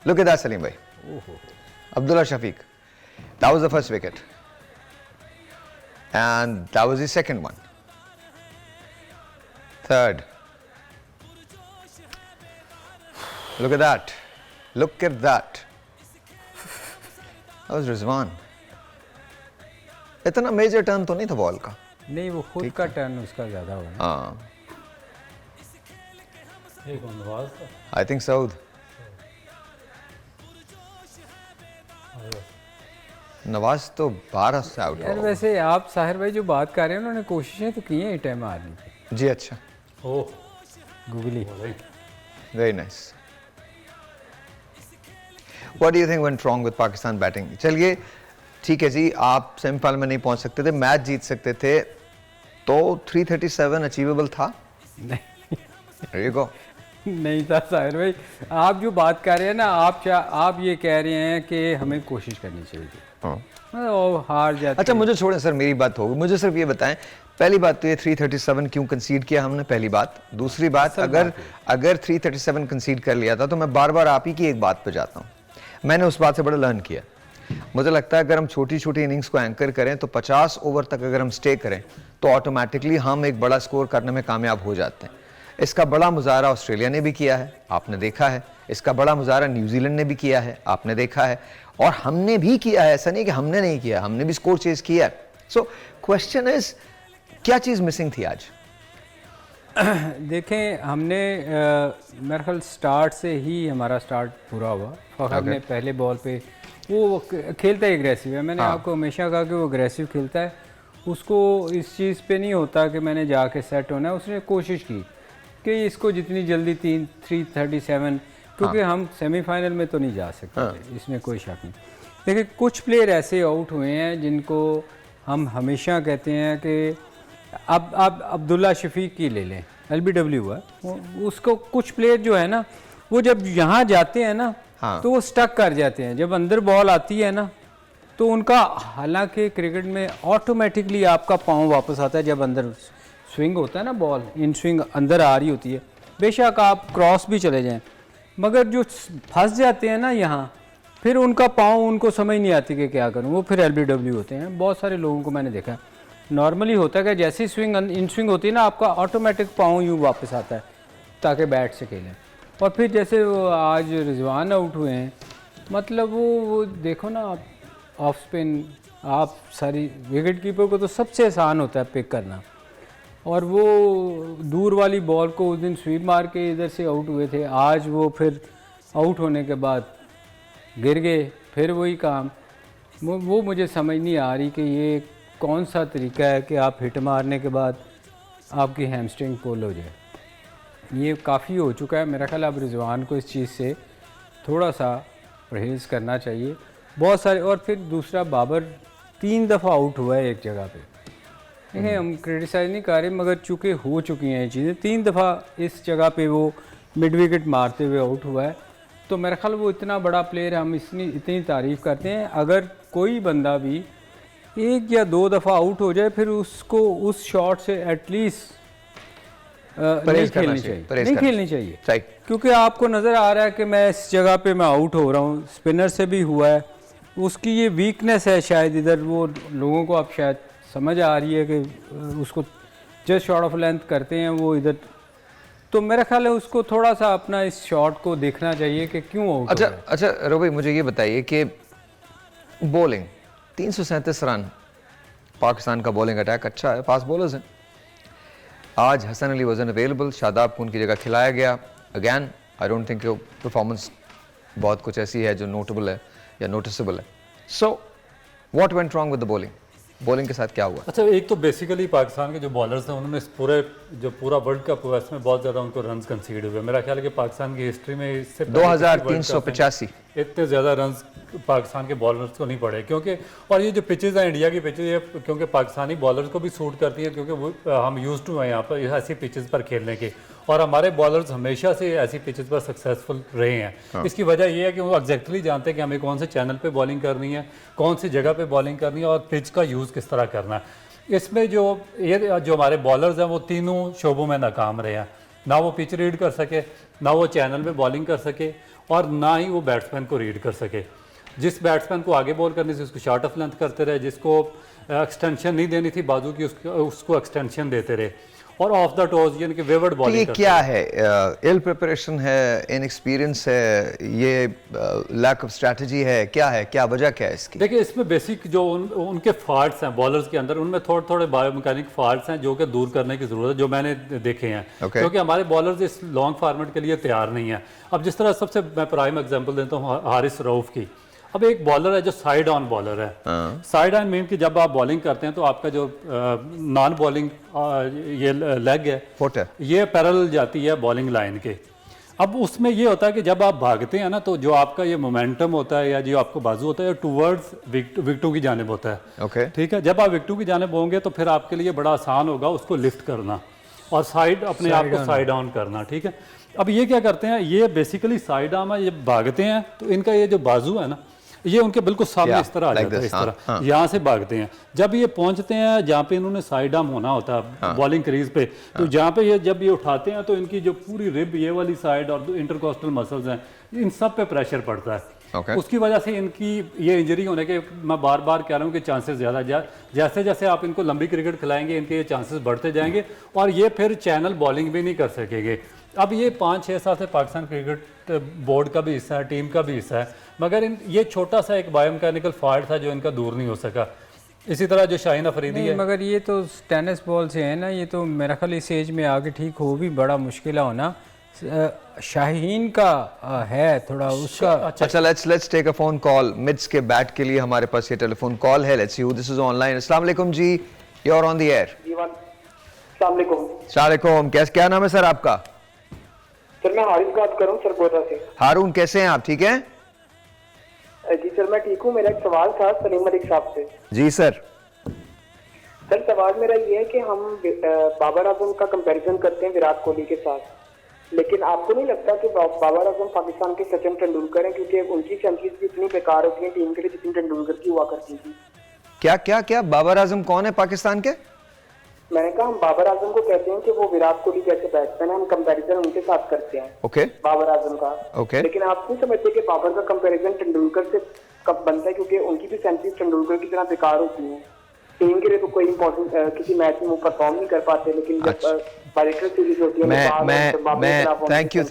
Look at that Saleem भाई. Abdullah Shafique, that was the first wicket and that was the second one. Third. Look at that. Look at that. That was Rizwan. इतना major turn तो नहीं था बॉल का. नहीं, वो खुद का टर्न उसका ज़्यादा हुआ. हाँ. एक नवाज था. I think Saud. नवाज तो 12 से आउट. यार वैसे आप साहिर भाई जो बात कर रहे हैं, उन्होंने कोशिशें तो की हैं टाइम मारने की. जी. अच्छा. ओह googly. Very nice. What do you think went wrong with Pakistan batting? चलिए ठीक है जी, आप सेमीफाइनल में नहीं पहुंच सकते थे, मैच जीत सकते थे, तो 337 अचीवेबल था? नहीं There you go. नहीं था साहिर भाई। आप जो बात कर रहे हैं ना, आप ये कह रहे हैं कि हमें कोशिश करनी चाहिए थी, हाँ। और हार जाते। अच्छा मुझे छोड़ें सर, मेरी बात होगी, मुझे सिर्फ ये बताएं, पहली बात तो ये 337 क्यों कंसीड किया हमने, पहली बात। दूसरी बात, अगर 337 कंसीड कर लिया था तो मैं बार बार आप ही की एक बात पे जाता हूँ, मैंने उस बात से बड़ा लर्न किया। मुझे लगता है अगर हम छोटी छोटी इनिंग्स को एंकर करें तो 50 ओवर तक अगर हम स्टे करें तो ऑटोमेटिकली हम एक बड़ा स्कोर करने में कामयाब हो जाते हैं। इसका बड़ा मुजाहरा ऑस्ट्रेलिया ने भी किया है, आपने देखा है, इसका बड़ा मुजाहरा न्यूजीलैंड ने भी किया है, आपने देखा है, और हमने भी किया है, ऐसा नहीं कि हमने नहीं किया, हमने भी स्कोर चेज किया है। सो क्वेश्चन इज, क्या चीज़ मिसिंग थी आज? देखें, हमने मेरे ख्याल स्टार्ट से ही हमारा स्टार्ट पूरा हुआ। फ़खर ने पहले बॉल पे, वो खेलता है एग्रेसिव है, मैंने आपको हमेशा कहा कि वो एग्रेसिव खेलता है, उसको इस चीज़ पे नहीं होता कि मैंने जाके सेट होना है। उसने कोशिश की कि इसको जितनी जल्दी 337, क्योंकि हम सेमीफाइनल में तो नहीं जा सकते थे, इसमें कोई शक नहीं। देखिए कुछ प्लेयर ऐसे आउट हुए हैं जिनको हम हमेशा कहते हैं कि अब अब्दुल्ला शफीक की ले लें, LBW हुआ, उसको कुछ प्लेयर जो है ना, वो जब यहाँ जाते हैं ना, तो वो स्टक कर जाते हैं। जब अंदर बॉल आती है ना तो उनका, हालांकि क्रिकेट में ऑटोमेटिकली आपका पाँव वापस आता है जब अंदर स्विंग होता है ना, बॉल इन स्विंग अंदर आ रही होती है, बेशक आप क्रॉस भी चले जाएं, मगर जो फंस जाते हैं ना यहाँ, फिर उनका पाँव, उनको समझ नहीं आती कि क्या करूँ, वो फिर LBW होते हैं। बहुत सारे लोगों को मैंने देखा है, नॉर्मली होता है कि जैसे स्विंग इन स्विंग होती है ना, आपका ऑटोमेटिक पाँव यूँ वापस आता है ताकि बैट से खेलें। और फिर जैसे वो आज रिजवान आउट हुए हैं, मतलब वो देखो ना, आप ऑफ स्पिन, आप सारी विकेट कीपर को तो सबसे आसान होता है पिक करना, और वो दूर वाली बॉल को उस दिन स्वीप मार के इधर से आउट हुए थे, आज वो फिर आउट होने के बाद गिर गए, फिर वही काम। वो मुझे समझ नहीं आ रही कि ये कौन सा तरीका है कि आप हिट मारने के बाद आपकी हैमस्ट्रिंग पुल हो जाए। ये काफ़ी हो चुका है मेरा ख्याल। अब रिजवान को इस चीज़ से थोड़ा सा परहेज़ करना चाहिए, बहुत सारे। और फिर दूसरा, बाबर 3 दफ़ा आउट हुआ है एक जगह पे। देखिए हम क्रिटिसाइज़ नहीं कर रहे, मगर चूँकि हो चुकी हैं ये चीज़ें, 3 दफ़ा इस जगह पे वो मिड विकेट मारते हुए आउट हुआ है, तो मेरा ख्याल वो इतना बड़ा प्लेयर है, हम इतनी तारीफ़ करते हैं। अगर कोई बंदा भी 1 या 2 दफ़ा आउट हो जाए, फिर उसको उस शॉट से एटलीस्ट नहीं खेलनी चाहिए, क्योंकि आपको नज़र आ रहा है कि मैं इस जगह पे मैं आउट हो रहा हूँ, स्पिनर से भी हुआ है, उसकी ये वीकनेस है शायद इधर, वो लोगों को अब शायद समझ आ रही है कि उसको जस्ट शॉट ऑफ लेंथ करते हैं वो इधर, तो मेरा ख्याल है उसको थोड़ा सा अपना इस शॉट को देखना चाहिए कि क्यों आउट। अच्छा रोबी, मुझे ये बताइए कि बॉलिंग 337 रन, पाकिस्तान का बॉलिंग अटैक अच्छा है, फास्ट बॉलर्स हैं। आज हसन अली वजन अवेलेबल, शादाब को उनकी जगह खिलाया गया। Again I don't think performance बहुत कुछ ऐसी है जो नोटेबल है या नोटिसेबल है। So what went wrong with the bowling के साथ क्या हुआ? अच्छा, एक तो बेसिकली पाकिस्तान के जो बॉलर्स हैं उन्होंने पूरा वर्ल्ड कप हुआ इसमें बहुत ज़्यादा उनको रन्स कंसीड हुए। मेरा ख्याल है कि पाकिस्तान की हिस्ट्री में इससे 2385 इतने ज़्यादा रन्स पाकिस्तान के बॉलर्स को नहीं पड़े, क्योंकि और ये जो पिचेस हैं इंडिया की पिचेस, ये क्योंकि पाकिस्तानी बॉलर्स को भी सूट करती है, क्योंकि हम यूज्ड टू हैं यहाँ पर ऐसी पिचेस पर खेलने के, और हमारे बॉलर्स हमेशा से ऐसी पिचेस पर सक्सेसफुल रहे हैं। इसकी वजह यह है कि वो एग्जैक्टली जानते हैं कि हमें कौन से चैनल पे बॉलिंग करनी है, कौन सी जगह पे बॉलिंग करनी है, और पिच का यूज़ किस तरह करना है। इसमें जो हमारे बॉलर्स हैं वो तीनों शोबों में नाकाम रहे हैं, ना वो पिच रीड कर सके, ना वो चैनल में बॉलिंग कर सके, और ना ही वो बैट्समैन को रीड कर सके। जिस बैट्समैन को आगे बॉल करनी थी उसको शॉर्ट ऑफ लेंथ करते रहे, जिसको एक्सटेंशन नहीं देनी थी बाजू की उसको एक्सटेंशन देते रहे, और ऑफ द टॉस यानी कि वेवर्ड बॉलिंग। ये क्या है? इल प्रिपरेशन है, इनएक्सपीरियंस है, ये लैक ऑफ स्ट्रेटजी है, क्या वजह क्या है इसकी? देखिए इसमें बेसिक जो उनके फॉल्ट्स हैं बॉलर्स के अंदर, उनमें थोड़े बायोमैकेनिक फॉल्ट्स हैं जो कि दूर करने की ज़रूरत है, जो मैंने देखे हैं। क्योंकि हमारे बॉलर्स इस लॉन्ग फॉर्मेट के लिए तैयार नहीं है। अब जिस तरह सबसे मैं प्राइम एग्जांपल देता हूँ हारिस रऊफ की। अब एक बॉलर है जो साइड ऑन बॉलर है, साइड ऑन मीन कि जब आप बॉलिंग करते हैं तो आपका जो नॉन बॉलिंग ये लेग है, फुट है, ये पैरेलल जाती है बॉलिंग लाइन के। अब उसमें ये होता है कि जब आप भागते हैं ना, तो जो आपका ये मोमेंटम होता है या जो आपको बाजू होता है टूवर्ड्स विकेटों की जानिब होता है। ओके, ठीक है, जब आप विकेटों की जानिब होंगे तो फिर आपके लिए बड़ा आसान होगा उसको लिफ्ट करना और साइड अपने आप को साइड डाउन करना। ठीक है, अब ये क्या करते हैं, ये बेसिकली साइड आर्म है, ये भागते हैं तो इनका ये जो बाजू है ना, ये उनके बिल्कुल सामने इस तरह आ जाता है, इस तरह यहाँ से भागते हैं। जब ये पहुंचते हैं जहाँ पे इन्होंने साइड आर्म होना होता है बॉलिंग क्रीज पे, तो जहाँ पे ये जब ये उठाते हैं तो इनकी जो पूरी रिब ये वाली साइड और इंटरकोस्टल मसल्स हैं, इन सब पे प्रेशर पड़ता है। उसकी वजह से इनकी ये इंजरी होने के, मैं बार बार कह रहा हूँ कि चांसेस ज़्यादा, जैसे जैसे आप इनको लंबी क्रिकेट खिलाएंगे इनके ये चांसेस बढ़ते जाएंगे और ये फिर चैनल बॉलिंग भी नहीं कर सकेंगे। अब ये 5-6 साल से पाकिस्तान क्रिकेट बोर्ड का भी हिस्सा है, टीम का भी हिस्सा है, मगर ये छोटा सा एक बायोमैकेनिकल फॉल्ट था जो इनका दूर नहीं हो सका। इसी तरह जो शाहीन अफरीदी है, मगर ये तो टेनिस बॉल से है ना, ये तो मेरा ख्याल इस एज में आके ठीक हो भी बड़ा मुश्किल होना। शाहीन का है थोड़ा उसका। अच्छा, let's take a phone call. मिड्स के बैट के लिए हमारे पास ये टेलीफोन कॉल है। Let's see who this is online. अस्सलाम वालेकुम जी, you are on the air. जी अस्सलाम वालेकुम। अस्सलाम वालेकुम, क्या नाम है सर आपका? सर मैं हारिस बात कर रहा हूँ सरगोदा से। हारून, कैसे हैं आप? ठीक हैं जी सर मैं ठीक हूँ। मेरा एक सवाल था सलीम मलिक साहब से। जी सर। सर सवाल मेरा ये है कि हम बाबर आजम का कंपैरिजन करते हैं विराट कोहली के साथ, लेकिन आपको नहीं लगता कि बाबर आजम पाकिस्तान के सचिन तेंदुलकर हैं, क्योंकि उनकी सेंचुरीज भी इतनी बेकार होती है टीम के लिए जितनी तेंदुलकर की हुआ करती थी। क्या बाबर आजम कौन है पाकिस्तान के? मैंने कहा हम बाबर आजम को कहते हैं कि वो विराट कोहली जैसे बैट्समैन है, हम कंपैरिजन उनके साथ करते हैं। ओके, बाबर आजम का। ओके, लेकिन आप नहीं समझते कि बाबर का कंपैरिजन तेंदुलकर से कब बनता है, क्योंकि उनकी भी सेंचुरी तेंदुलकर की तरह बेकार होती है। टीम के लिए तो कोई इंपॉर्टेंट किसी मैच में वो परफॉर्म नहीं कर पाते, लेकिन जब बाइलेटरल सीरीज होती है मैं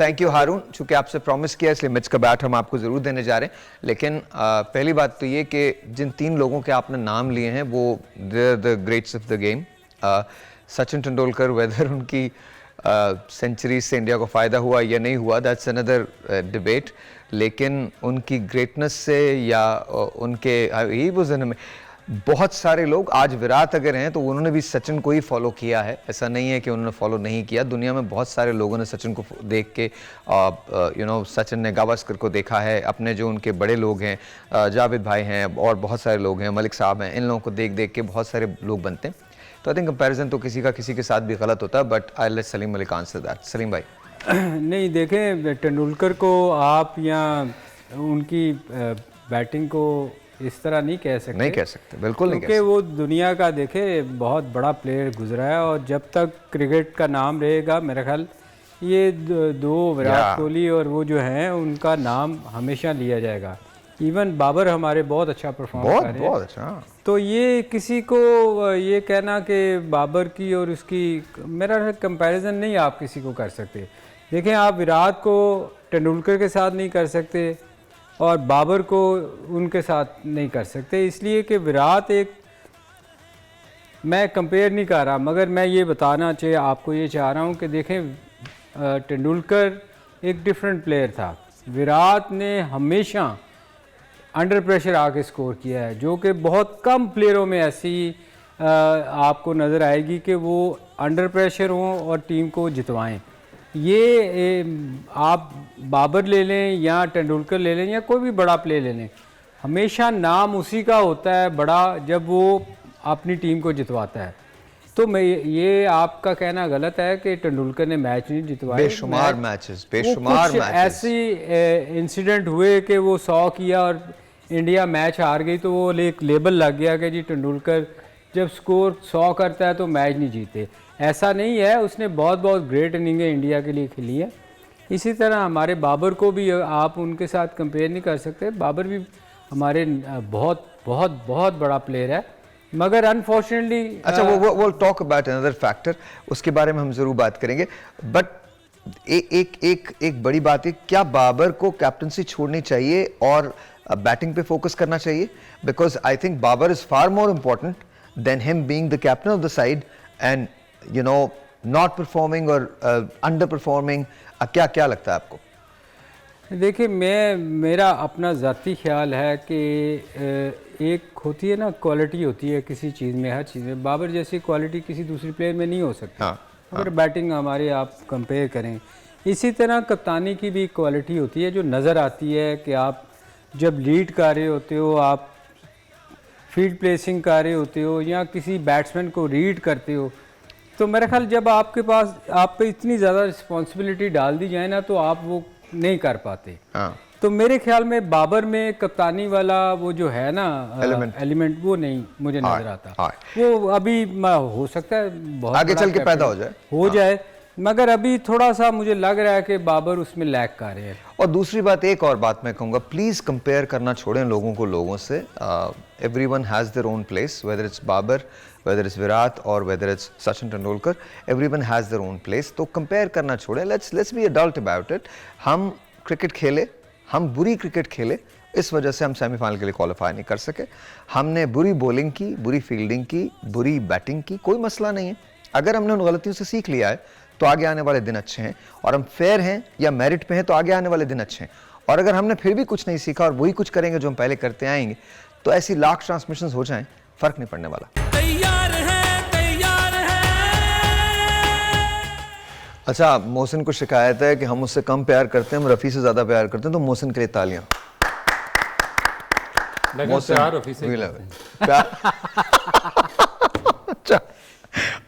थैंक यू हारून, चूंकि आपसे प्रॉमिस किया इसलिए मिच का बैट हम आपको जरूर देने जा रहे हैं। लेकिन पहली बात तो ये कि जिन 3 लोगों के आपने नाम लिए हैं वो the greats of the game. Sachin Tendulkar, whether उनकी सेंचुरी से इंडिया को फ़ायदा हुआ या नहीं हुआ, दैट्स अनदर डिबेट, लेकिन उनकी ग्रेटनेस से या उनके ही वो में बहुत सारे लोग आज विराट अगर हैं तो उन्होंने भी सचिन को ही फॉलो किया है। ऐसा नहीं है कि उन्होंने फॉलो नहीं किया। दुनिया में बहुत सारे लोगों ने सचिन को देख के सचिन ने गावस्कर को देखा है, अपने जो उनके बड़े लोग हैं जावेद भाई हैं और बहुत सारे लोग हैं, मलिक साहब हैं, इन लोगों को देख देख के बहुत सारे लोग बनते हैं। तो आई थिंक कंपैरिजन तो किसी का किसी के साथ भी गलत होता है, but I let Salim Malik answer that. Saleem भाई। नहीं, देखें तेंदुलकर को आप या उनकी बैटिंग को इस तरह नहीं कह सकते, बिल्कुल नहीं, क्योंकि वो दुनिया का देखे बहुत बड़ा प्लेयर गुजरा है और जब तक क्रिकेट का नाम रहेगा मेरा ख्याल ये दो विराट कोहली और वो जो हैं उनका नाम हमेशा लिया जाएगा। इवन बाबर हमारे बहुत अच्छा परफॉर्म कर रहे हैं, बहुत अच्छा। तो ये किसी को ये कहना कि बाबर की और उसकी मेरा कंपैरिजन नहीं आप किसी को कर सकते। देखें, आप विराट को तेंदुलकर के साथ नहीं कर सकते और बाबर को उनके साथ नहीं कर सकते, इसलिए कि विराट एक, मैं कंपेयर नहीं कर रहा, मगर मैं ये बताना चाहिए आपको, ये चाह रहा हूँ कि देखें तेंदुलकर एक डिफरेंट प्लेयर था। विराट ने हमेशा अंडर प्रेशर आके स्कोर किया है, जो कि बहुत कम प्लेयरों में ऐसी आपको नज़र आएगी कि वो अंडर प्रेशर हों और टीम को जितवाएं। ये आप बाबर ले लें या तेंदुलकर ले लें या कोई भी बड़ा प्लेयर ले लें, हमेशा नाम उसी का होता है बड़ा जब वो अपनी टीम को जितवाता है। तो मैं ये आपका कहना गलत है कि तेंदुलकर ने मैच नहीं जितवाए। बेशुमार मैचेस ऐसी इंसिडेंट हुए कि वो 100 किया और इंडिया मैच हार गई, तो वो एक लेबल लग गया कि जी तेंदुलकर जब स्कोर 100 करता है तो मैच नहीं जीते। ऐसा नहीं है, उसने बहुत बहुत ग्रेट इनिंगें इंडिया के लिए खेली है। इसी तरह हमारे बाबर को भी आप उनके साथ कंपेयर नहीं कर सकते। बाबर भी हमारे बहुत बहुत बहुत बड़ा प्लेयर है, मगर अनफॉर्चुनेटली अच्छा वो टॉक अबाउट अनदर फैक्टर, उसके बारे में हम जरूर बात करेंगे। बट एक बड़ी बात है, क्या बाबर को कैप्टनसी छोड़नी चाहिए और बैटिंग पे फोकस करना चाहिए? Because I think Babar is far more important than him being the captain of the side and you know not performing और अंडर परफॉर्मिंग। क्या लगता है आपको? देखिए, मेरा अपना ज़ाती ख्याल है कि एक होती है ना क्वालिटी होती है किसी चीज़ में, हर चीज़ में। बाबर जैसी क्वालिटी किसी दूसरी प्लेयर में नहीं हो सकती। अगर बैटिंग हमारी आप कंपेयर करें, इसी तरह कप्तानी की भी क्वालिटी होती है जो नज़र आती है कि आप जब लीड कर रहे होते हो, आप फील्ड प्लेसिंग कर रहे होते हो या किसी बैट्समैन को रीड करते हो, तो मेरा ख्याल जब आपके पास आप पे इतनी ज़्यादा रिस्पॉन्सिबिलिटी डाल दी जाए ना तो आप वो नहीं कर पाते। तो मेरे ख्याल में बाबर में कप्तानी वाला वो जो है ना एलिमेंट वो नहीं मुझे नजर आता। वो अभी हो सकता है बहुत आगे चल के पैदा हो जाए, मगर अभी थोड़ा सा मुझे लग रहा है कि बाबर उसमें लैग कर रहे हैं। और दूसरी बात, एक और बात मैं कहूँगा, प्लीज़ कंपेयर करना छोड़ें लोगों को लोगों से। Everyone has their own place, whether it's Babar, whether it's Virat or whether it's Sachin Tendulkar, everyone has their own place. तो कंपेयर करना छोड़ें, let's be adult about it. हम क्रिकेट खेले, हम बुरी क्रिकेट खेले, इस वजह से हम सेमीफाइनल के लिए क्वालिफाई नहीं कर सके। हमने बुरी बॉलिंग की, बुरी फील्डिंग की, बुरी बैटिंग की, कोई मसला नहीं है। अगर हमने उन गलतियों से सीख लिया है तो आगे आने वाले दिन अच्छे हैं, और हम फेयर हैं या मेरिट पे हैं तो आगे आने वाले दिन अच्छे हैं। और अगर हमने फिर भी कुछ नहीं सीखा और वही कुछ करेंगे जो हम पहले करते आएंगे, तो ऐसी लाख ट्रांसमिशंस हो जाएं, फर्क नहीं पड़ने वाला। तैयार है, तैयार है। अच्छा, मोहसिन को शिकायत है कि हम उससे कम प्यार करते हैं, हम रफ़ी से ज़्यादा प्यार करते हैं, तो मोहसिन के लिए तालियां। प्यार रफ़ी से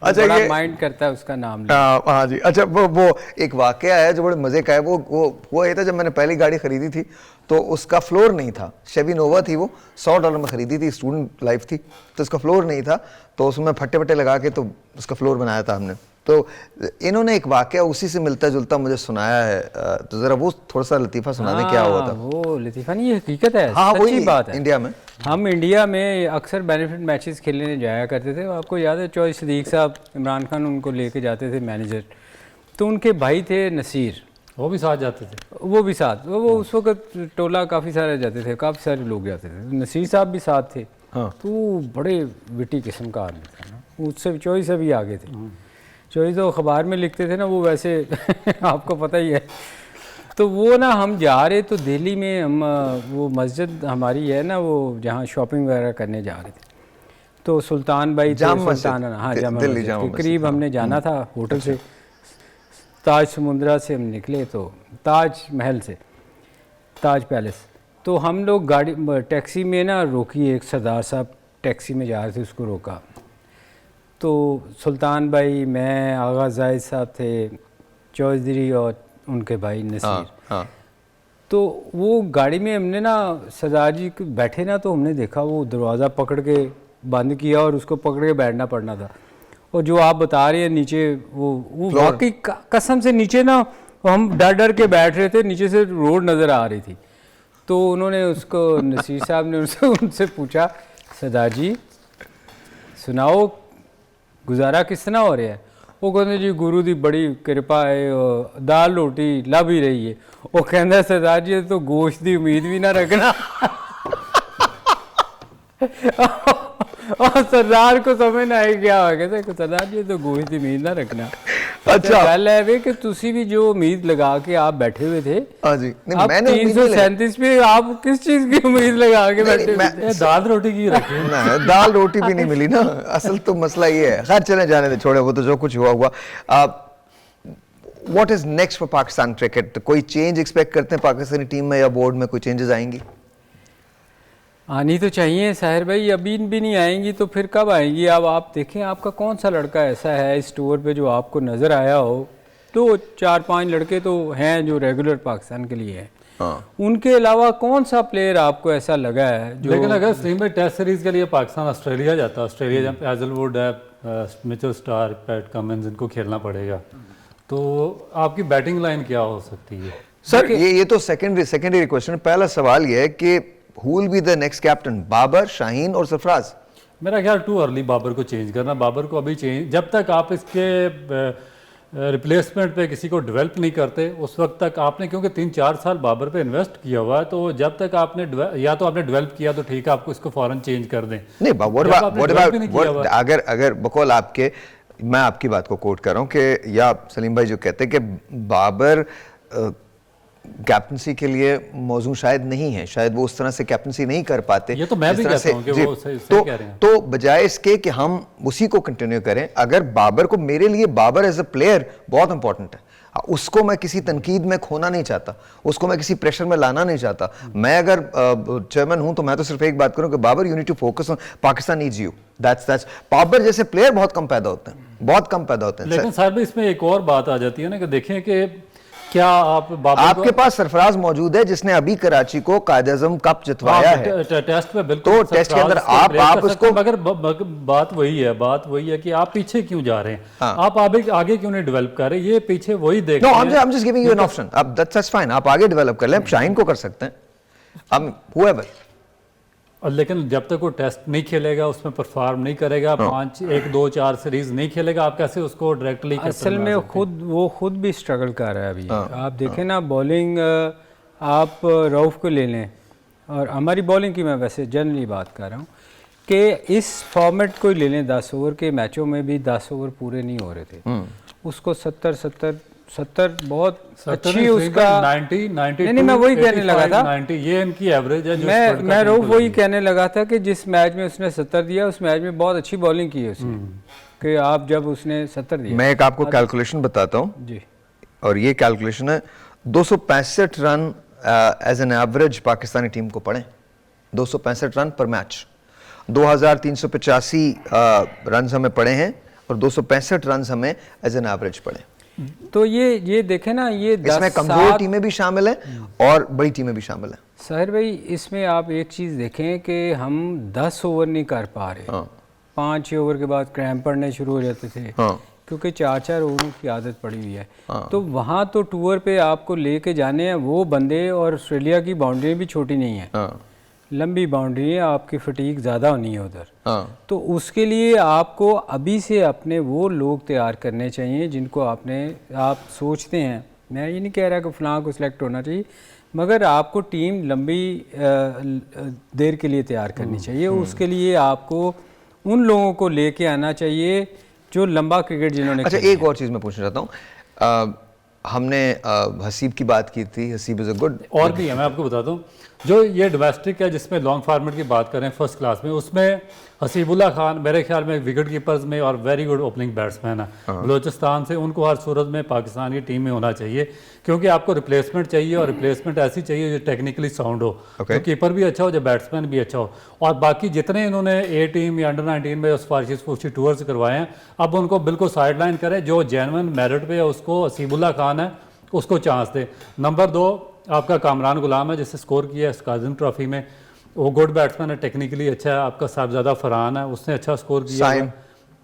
अच्छा, बड़ा ये माइंड करता है उसका नाम। हाँ जी। अच्छा, वो एक वाकया है जो बड़े मज़े का है। वो ये था, जब मैंने पहली गाड़ी खरीदी थी तो उसका फ्लोर नहीं था। शेवी नोवा थी, वो $100 में खरीदी थी, स्टूडेंट लाइफ थी, तो उसका फ्लोर नहीं था, तो उसमें फट्टे फट्टे लगा के तो उसका फ्लोर बनाया था हमने। तो इन्होंने एक वाकया उसी से मिलता जुलता मुझे सुनाया है, तो ज़रा वो थोड़ा सा लतीफ़ा सुना दें, क्या हुआ था? वो लतीफ़ा नहीं, ये हकीकत है। हाँ, सच्ची वही बात है। इंडिया में हम इंडिया में अक्सर बेनिफिट मैचेस खेलने जाया करते थे। आपको याद है चौधरी सदीक साहब, इमरान खान उनको लेके जाते थे मैनेजर, तो उनके भाई थे नसीर, वो भी साथ जाते थे। वो भी साथ, वो उस वक्त टोला काफ़ी सारे जाते थे, काफ़ी सारे लोग जाते थे, नसीर साहब भी साथ थे। तो बड़े विटी किस्म का आदमी था ना, उससे चौधरी से भी आगे थे। चौधरी तो अखबार में लिखते थे ना, वो वैसे आपको पता ही है। तो वो ना हम जा रहे तो दिल्ली में हम वो मस्जिद हमारी है ना, वो जहाँ शॉपिंग वगैरह करने जा रहे थे, तो सुल्तान भाई सुल्तान, हाँ, जामा मस्जिद के करीब हमने जाना था। होटल से ताज समुंदरा से हम निकले, तो ताज महल से ताज पैलेस, तो हम लोग गाड़ी टैक्सी में ना रोकी, एक सरदार साहब टैक्सी में जा रहे थे, उसको रोका। तो सुल्तान भाई, मैं, आगा जाहिद साहब थे, चौधरी और उनके भाई नसीर। तो वो गाड़ी में हमने ना सरदार जी बैठे ना, तो हमने देखा वो दरवाज़ा पकड़ के बंद किया और उसको पकड़ के बैठना पड़ना था। और जो आप बता रहे हैं नीचे, वो वाकई कसम से नीचे ना हम डर डर के बैठ रहे थे, नीचे से रोड नज़र आ रही थी। तो उन्होंने उसको, नसीर साहब ने उनसे पूछा, सरदार जी सुनाओ गुजारा किस तरह हो रहा है? वो कहते जी गुरु दी बड़ी कृपा है, दाल रोटी लभ ही रही है। वो कहता सरदार जी तो गोश्त की उम्मीद भी ना रखना। और सरदार को समझ ना आए क्या हो गया, सरदार जी तो गोश्त की उम्मीद ना रखना। अच्छा, गल है वे कि तुसी भी जो उम्मीद लगा के आप बैठे हुए थे, हाँ जी, आप 337 पे आप किस चीज की उम्मीद लगा के बैठे हुए थे? दाल रोटी की रखी ना, दाल रोटी भी नहीं मिली ना, असल तो मसला ये है। खैर चले जाने दे, छोड़े, वो तो जो कुछ हुआ हुआ। What is next for Pakistan cricket? कोई चेंज एक्सपेक्ट करते हैं पाकिस्तानी टीम में या बोर्ड में? कोई चेंजेस आएंगी? आनी तो चाहिए साहिर भाई, अभी भी नहीं आएंगी तो फिर कब आएंगी? अब आप देखें, आपका कौन सा लड़का ऐसा है इस टूर पे जो आपको नज़र आया हो? तो 4-5 लड़के तो हैं जो रेगुलर पाकिस्तान के लिए हैं। उनके अलावा कौन सा प्लेयर आपको ऐसा लगा है जो? लेकिन अगर स्ट्रीम में टेस्ट सीरीज के लिए पाकिस्तान ऑस्ट्रेलिया जाता है, ऑस्ट्रेलिया जब हैजलवुड है, मिचेल स्टार्क, पैट कमिंस, इनको खेलना पड़ेगा, तो आपकी बैटिंग लाइन क्या हो सकती है? सर ये तो सेकेंडरी क्वेश्चन। पहला सवाल ये है कि who will be the next captain? Babar, Shaheen और सरफराज? मेरा ख्याल टू अर्ली बाबर को चेंज करना। बाबर को अभी चेंज, जब तक आप इसके रिप्लेसमेंट पे किसी को डेवलप नहीं करते उस वक्त तक आपने, क्योंकि 3-4 साल बाबर पे इन्वेस्ट किया हुआ है, तो जब तक आपने या तो आपने डेवलप किया तो ठीक है, आपको इसको फौरन चेंज कर दें। नहीं, अगर बकौल आपके, मैं आपकी बात को कोट कर रहा हूँ कि, या सलीम भाई जो कहते हैं कि बाबर कैप्टनसी के लिए मौजूद शायद नहीं है, शायद वो उस तरह से कैप्टनसी नहीं कर पाते। ये तो मैं भी कहता हूं कि वो सही कह रहे हैं। तो बजाय इसके कि हम उसी को कंटिन्यू करें, अगर बाबर को, मेरे लिए बाबर एज अ प्लेयर बहुत इंपॉर्टेंट है। उसको मैं किसी तनकीद में खोना नहीं चाहता, उसको मैं किसी प्रेशर में लाना नहीं चाहता। मैं अगर चेयरमैन हूं तो मैं तो सिर्फ एक बात करूं कि Babar you need to focus on Pakistan needs you, that's Babar जैसे प्लेयर बहुत कम पैदा होते हैं, बहुत कम पैदा होते हैं। लेकिन साहब इसमें एक और बात आ जाती है ना कि देखें कि क्या आप बाबर आपके पास सरफराज मौजूद है जिसने अभी कराची को कायद-ए-आज़म कप जितवाया है, टेस्ट में बिल्कुल तो टेस्ट के अंदर आप उसको, मगर बात वही है कि आप पीछे क्यों जा रहे हैं, आप आगे क्यों नहीं डेवलप कर रहे, ये पीछे वही देख नो रहे हैं। I am just giving you an option, अब दैट्स फाइन, आप आगे डेवलप कर लें, शाहीन को कर सकते हैं, अब हुएवर। और लेकिन जब तक वो टेस्ट नहीं खेलेगा, उसमें परफॉर्म नहीं करेगा, 1, 2, 4 सीरीज नहीं खेलेगा, आप कैसे उसको डायरेक्टली असल में वो खुद भी स्ट्रगल कर रहा है अभी। आप देखें ना बॉलिंग, आप रऊफ को ले लें, और हमारी बॉलिंग की मैं वैसे जनरली बात कर रहा हूँ कि इस फॉर्मेट को ही ले लें, 10 ओवर के मैचों में भी 10 ओवर पूरे नहीं हो रहे थे, उसको 70 बहुत अच्छी उसका 90 नहीं मैं वही कहने लगा था, 90 ये इनकी एवरेज है। मैं रऊफ वही कहने लगा था कि जिस मैच में उसने 70 दिया उस मैच में बहुत अच्छी बॉलिंग की है उसने, कि आप जब उसने 70 दिया। मैं एक आपको कैलकुलेशन बताता हूँ जी, और ये कैलकुलेशन है 265 run as an average Pakistani team को पड़े, 265 रन पर मैच, 2385 रन हमें पड़े हैं और 265 रन हमें एज एन एवरेज पड़े। तो ये देखें ना, ये इसमें कमजोर टीमें भी शामिल हैं और बड़ी टीमें भी शामिल हैं। साहिर भाई इसमें आप एक चीज़ देखें कि हम 10 ओवर नहीं कर पा रहे, 5-6 ओवर के बाद क्रैम्प पड़ने शुरू हो जाते थे, क्योंकि 4-4 ओवरों की आदत पड़ी हुई है। तो वहाँ तो टूर पे आपको लेके जाने हैं वो बंदे, और ऑस्ट्रेलिया की बाउंड्री भी छोटी नहीं है, लंबी बाउंड्री है, आपकी फटीक ज़्यादा होनी है उधर। तो उसके लिए आपको अभी से अपने वो लोग तैयार करने चाहिए जिनको आप सोचते हैं, मैं ये नहीं कह रहा कि फ़लाँ को सिलेक्ट होना चाहिए, मगर आपको टीम लंबी देर के लिए तैयार करनी चाहिए। उसके लिए आपको उन लोगों को लेके आना चाहिए जो लंबा क्रिकेट जिन्होंने। अच्छा एक और चीज़ मैं पूछना चाहता हूँ, हमने हसीब की बात की थी, हसीब इज़ अ गुड, और भी है, मैं आपको बताता हूँ जो ये डोमेस्टिक है जिसमें लॉन्ग फार्मेट की बात करें फर्स्ट क्लास में, उसमें हसीबुल्ला खान मेरे ख्याल में विकेट कीपर्स में और वेरी गुड ओपनिंग बैट्समैन है बलोचिस्तान से, उनको हर सूरत में पाकिस्तान की टीम में होना चाहिए, क्योंकि आपको रिप्लेसमेंट चाहिए और रिप्लेसमेंट ऐसी चाहिए जो टेक्निकली साउंड हो, जो कीपर भी अच्छा हो, जो बैट्समैन भी अच्छा हो। और बाकी जितने इन्होंने ए टीम या अंडर-19 में स्पार्शी टूर्स करवाए हैं, अब उनको बिल्कुल साइड लाइन करें, जो जेन्युइन मेरिट पे है उसको हसीबुल्ला खान है उसको चांस दे। नंबर 2 आपका कामरान गुलाम है जिससे स्कोर किया है स्कार्जन ट्रॉफी में, वो गुड बैट्समैन है, टेक्निकली अच्छा है। आपका साहिबजादा फरहान है, उसने अच्छा स्कोर किया है,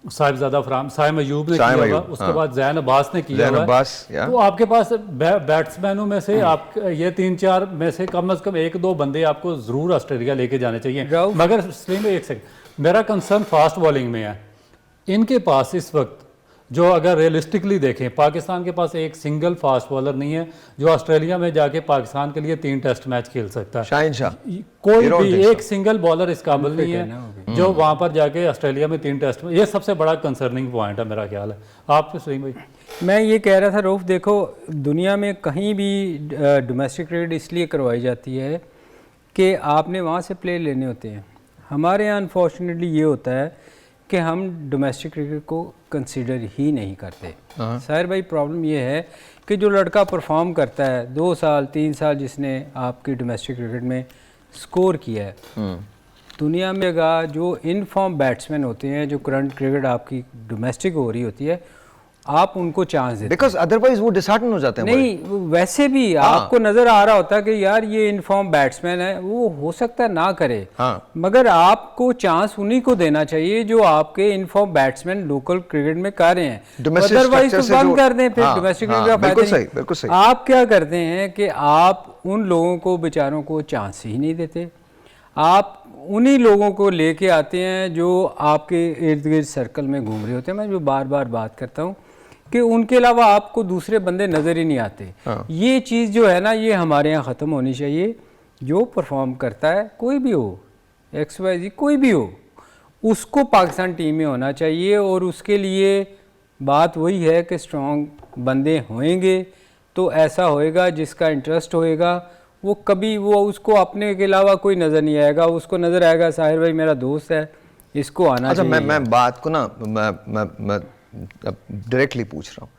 साहिबजादा फरहान, साइम अयूब ने किया हुआ, उसके बाद जैन अब्बास ने किया हुआ। तो आपके पास बैट्समैनों में से आप ये 3-4 में से कम 1-2 बंदे आपको जरूर ऑस्ट्रेलिया लेके जाने चाहिए। मगर सलीम भाई एक सेकंड, मेरा कंसर्न फास्ट बॉलिंग में है। इनके पास इस वक्त जो अगर रियलिस्टिकली देखें, पाकिस्तान के पास एक सिंगल फास्ट बॉलर नहीं है जो ऑस्ट्रेलिया में जाके पाकिस्तान के लिए 3 टेस्ट मैच खेल सकता है। शाहीन शाह, कोई भी एक सिंगल बॉलर इस काबिल नहीं है जो वहां पर जाके ऑस्ट्रेलिया में 3 टेस्ट में, ये सबसे बड़ा कंसर्निंग पॉइंट है मेरा ख्याल है। आप सलीम भाई? मैं ये कह रहा था रऊफ, देखो दुनिया में कहीं भी डोमेस्टिक क्रिकेट इसलिए करवाई जाती है कि आपने वहाँ से प्लेयर लेने होते हैं। हमारे यहाँ अनफॉर्चुनेटली ये होता है कि हम डोमेस्टिक क्रिकेट को कंसीडर ही नहीं करते। साहिर भाई प्रॉब्लम ये है कि जो लड़का परफॉर्म करता है 2 साल 3 साल जिसने आपकी डोमेस्टिक क्रिकेट में स्कोर किया है, दुनिया में अगर जो इन फॉर्म बैट्समैन होते हैं, जो करंट क्रिकेट आपकी डोमेस्टिक हो रही होती है, आप उनको चांस देते बिकॉज अदरवाइज वो डिसहार्टन हो जाते हैं। नहीं वैसे भी आपको नजर आ रहा होता है कि यार ये इनफॉर्म बैट्समैन है, वो हो सकता है ना करे, मगर आपको चांस उन्हीं को देना चाहिए जो आपके इनफॉर्म बैट्समैन लोकल क्रिकेट में कर रहे हैं। अदरवाइज तो बंद कर दें, फिर डोमेस्टिक क्रिकेट का फायदा नहीं। आप क्या करते हैं कि आप उन लोगों को बेचारों को चांस ही नहीं देते, आप उन्हीं लोगों को लेके आते हैं जो आपके इर्द गिर्द सर्कल में घूम रहे होते हैं। मैं जो बार बार बात करता हूँ कि उनके अलावा आपको दूसरे बंदे नज़र ही नहीं आते। ये चीज़ जो है ना, ये हमारे यहाँ ख़त्म होनी चाहिए। जो परफॉर्म करता है, कोई भी हो, XYZ कोई भी हो, उसको पाकिस्तान टीम में होना चाहिए। और उसके लिए बात वही है कि स्ट्रॉन्ग बंदे होंगे तो ऐसा होएगा, जिसका इंटरेस्ट होएगा वो कभी वो उसको अपने के अलावा कोई नज़र नहीं आएगा, उसको नज़र आएगा साहिर भाई मेरा दोस्त है, इसको आना चाहिए। मैं बात को ना मैं डायरेक्टली पूछ रहा हूँ,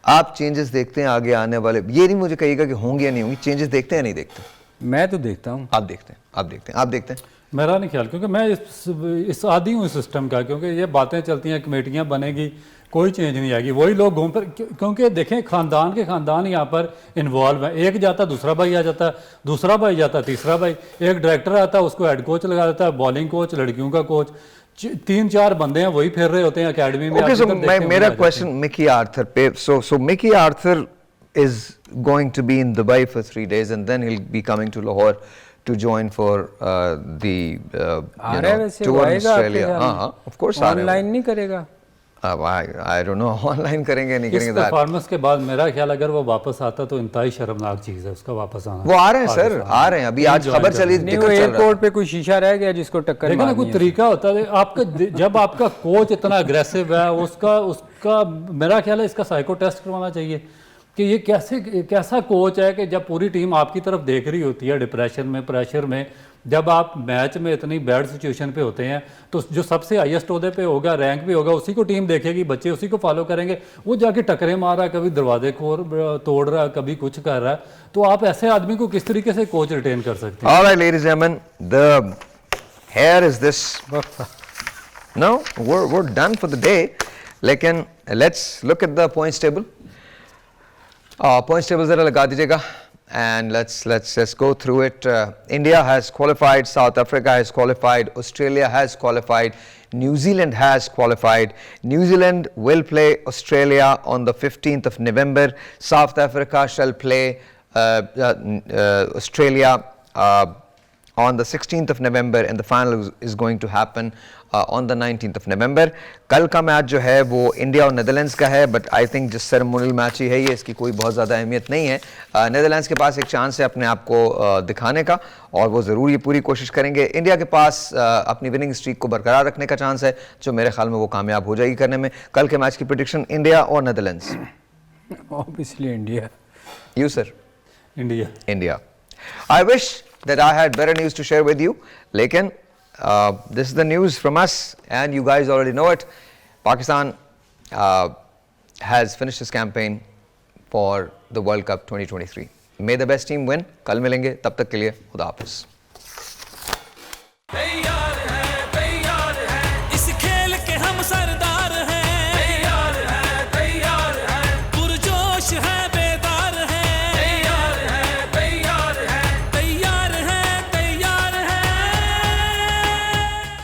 आप चेंजेस देखते हैं आगे आने वाले, ये नहीं मुझे कहिएगा कि होंगे या नहीं होंगे, चेंजेस देखते हैं या नहीं देखते? मैं तो देखता हूँ। आप देखते हैं, आप देखते हैं, आप देखते हैं? मेरा नहीं ख्याल, क्योंकि मैं इस आदी हूँ इस सिस्टम का, क्योंकि ये बातें चलती हैं, कमेटियाँ बनेगी, कोई चेंज नहीं आएगी, वही लोग घूम पर, क्योंकि देखें खानदान के खानदान यहाँ पर इन्वॉल्व है, एक जाता दूसरा भाई आ जाता, दूसरा भाई जाता तीसरा भाई, एक डायरेक्टर आता उसको हेड कोच लगा देता है, बॉलिंग कोच, लड़कियों का कोच, 3-4 बंदे हैं वही फिर रहे होते हैं अकेडमी में। Okay, so मेरा क्वेश्चन मिकी आर्थर पे, so Mickey Arthur is going to be in Dubai for 3 days and then he'll be coming to Lahore to join for the आ रहा है वैसे, tour वो in आएगा आपके Australia. साथ में। हाँ, of course आ रहा है। ऑनलाइन नहीं करेगा। अब I don't know ऑनलाइन करेंगे नहीं इस करेंगे that. परफॉर्मेंस के बाद मेरा ख्याल अगर वो वापस आता तो इंतहाई शर्मनाक चीज़ है उसका वापस आना। वो आ रहे हैं सर, आ रहे हैं, अभी आज खबर चली, नहीं, टिकट वो चल रहा एयरपोर्ट पे कोई शीशा रह गया जिसको टक्कर देखो ना, मारनी कोई है। तरीका होता है आपका, जब आपका कोच इतना अग्रेसिव है, उसका मेरा ख्याल है इसका साइको टेस्ट करवाना चाहिए कि ये कैसा कोच है कि जब पूरी टीम आपकी तरफ देख रही होती है डिप्रेशन में, प्रेशर में, जब आप मैच में इतनी बैड सिचुएशन पे होते हैं, तो जो सबसे हाईएस्ट ओहदे पे होगा, रैंक भी होगा, उसी को टीम देखेगी, बच्चे उसी को फॉलो करेंगे, वो जाके टकरे मार रहा है, कभी दरवाजे तोड़ रहा है, कभी कुछ कर रहा है, तो आप ऐसे आदमी को किस तरीके से कोच रिटेन कर सकते हैं? All right, ladies and gentlemen, the hair is this. No, we're done for the day. लेकिन let's look at the points table. Points table जरा लगा दीजिएगा and let's go through it. India has qualified, South Africa has qualified, Australia has qualified, New Zealand has qualified. New Zealand will play Australia on the 15th of November. South Africa shall play Australia on the 16th of November and the final is going to happen on the 19th of November. कल का match जो है वो India और Netherlands का है, but I think जिस ceremonial match ही है ये, इसकी कोई बहुत ज़्यादा अहमियत नहीं है। नेदरलैंड्स के पास एक चांस है अपने आप को दिखाने का और वो ज़रूर ये पूरी कोशिश करेंगे। इंडिया के पास अपनी विनिंग स्ट्रीक को बरकरार रखने का चांस है, जो मेरे ख्याल में वो कामयाब हो जाएगी करने में। कल के मैच की प्रेडिक्शन इंडिया और Netherlands. Obviously India. You sir? India. India. I wish that I had better news to share with you. Lekin, this is the news from us, and you guys already know it. Pakistan has finished its campaign for the World Cup 2023. May the best team win. कल मिलेंगे, तब तक के लिए खुदा हाफिज़।